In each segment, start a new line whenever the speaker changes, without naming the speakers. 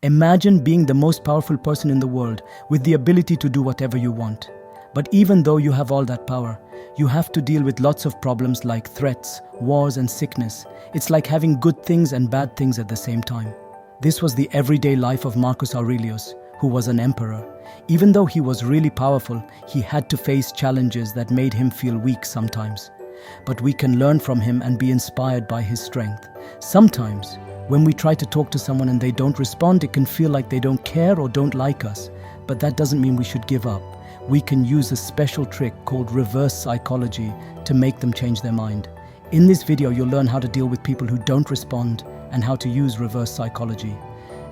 Imagine being the most powerful person in the world with the ability to do whatever you want. But even though you have all that power, you have to deal with lots of problems like threats, wars, and sickness. It's like having good things and bad things at the same time. This was the everyday life of Marcus Aurelius, who was an emperor. Even though he was really powerful, he had to face challenges that made him feel weak sometimes. But we can learn from him and be inspired by his strength. Sometimes, when we try to talk to someone and they don't respond, it can feel like they don't care or don't like us. But that doesn't mean we should give up. We can use a special trick called reverse psychology to make them change their mind. In this video, you'll learn how to deal with people who don't respond and how to use reverse psychology.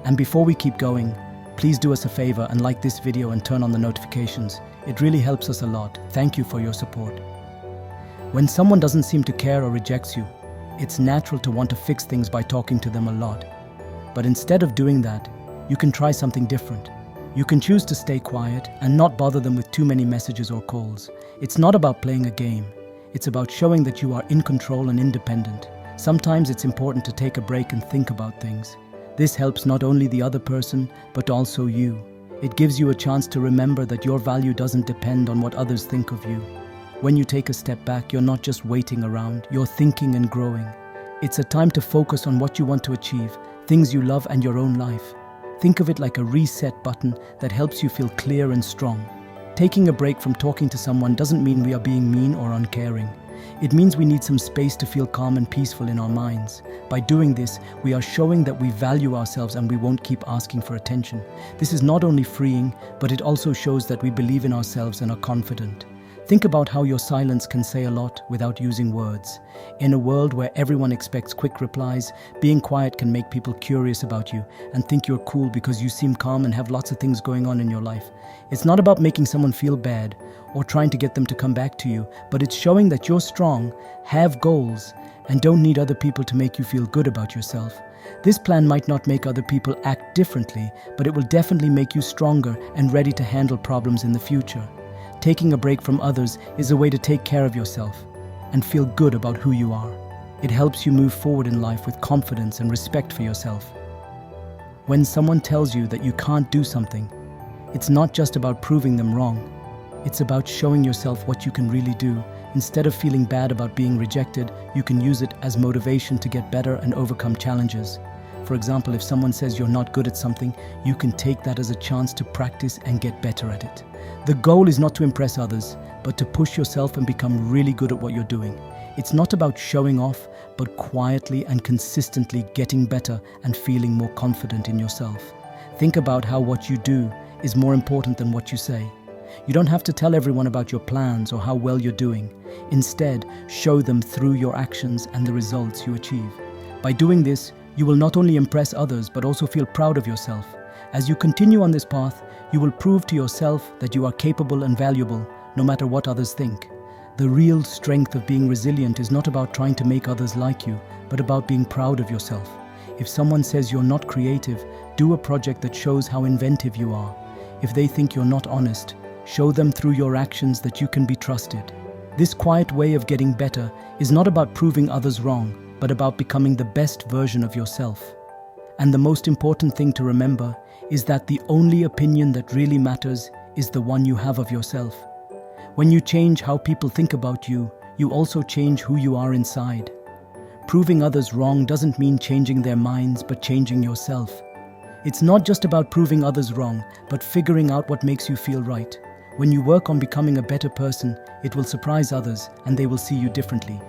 And before we keep going, please do us a favor and like this video and turn on the notifications. It really helps us a lot. Thank you for your support. When someone doesn't seem to care or rejects you, it's natural to want to fix things by talking to them a lot. But instead of doing that, you can try something different. You can choose to stay quiet and not bother them with too many messages or calls. It's not about playing a game. It's about showing that you are in control and independent. Sometimes it's important to take a break and think about things. This helps not only the other person, but also you. It gives you a chance to remember that your value doesn't depend on what others think of you. When you take a step back, you're not just waiting around, you're thinking and growing. It's a time to focus on what you want to achieve, things you love and your own life. Think of it like a reset button that helps you feel clear and strong. Taking a break from talking to someone doesn't mean we are being mean or uncaring. It means we need some space to feel calm and peaceful in our minds. By doing this, we are showing that we value ourselves and we won't keep asking for attention. This is not only freeing, but it also shows that we believe in ourselves and are confident. Think about how your silence can say a lot without using words. In a world where everyone expects quick replies, being quiet can make people curious about you and think you're cool because you seem calm and have lots of things going on in your life. It's not about making someone feel bad or trying to get them to come back to you, but it's showing that you're strong, have goals, and don't need other people to make you feel good about yourself. This plan might not make other people act differently, but it will definitely make you stronger and ready to handle problems in the future. Taking a break from others is a way to take care of yourself and feel good about who you are. It helps you move forward in life with confidence and respect for yourself. When someone tells you that you can't do something, it's not just about proving them wrong. It's about showing yourself what you can really do. Instead of feeling bad about being rejected, you can use it as motivation to get better and overcome challenges. For example, if someone says you're not good at something, you can take that as a chance to practice and get better at it. The goal is not to impress others, but to push yourself and become really good at what you're doing. It's not about showing off, but quietly and consistently getting better and feeling more confident in yourself. Think about how what you do is more important than what you say. You don't have to tell everyone about your plans or how well you're doing. Instead, show them through your actions and the results you achieve. By doing this, you will not only impress others, but also feel proud of yourself. As you continue on this path, you will prove to yourself that you are capable and valuable, no matter what others think. The real strength of being resilient is not about trying to make others like you, but about being proud of yourself. If someone says you're not creative, do a project that shows how inventive you are. If they think you're not honest, show them through your actions that you can be trusted. This quiet way of getting better is not about proving others wrong, but about becoming the best version of yourself. And the most important thing to remember is that the only opinion that really matters is the one you have of yourself. When you change how people think about you, you also change who you are inside. Proving others wrong doesn't mean changing their minds, but changing yourself. It's not just about proving others wrong, but figuring out what makes you feel right. When you work on becoming a better person, it will surprise others and they will see you differently.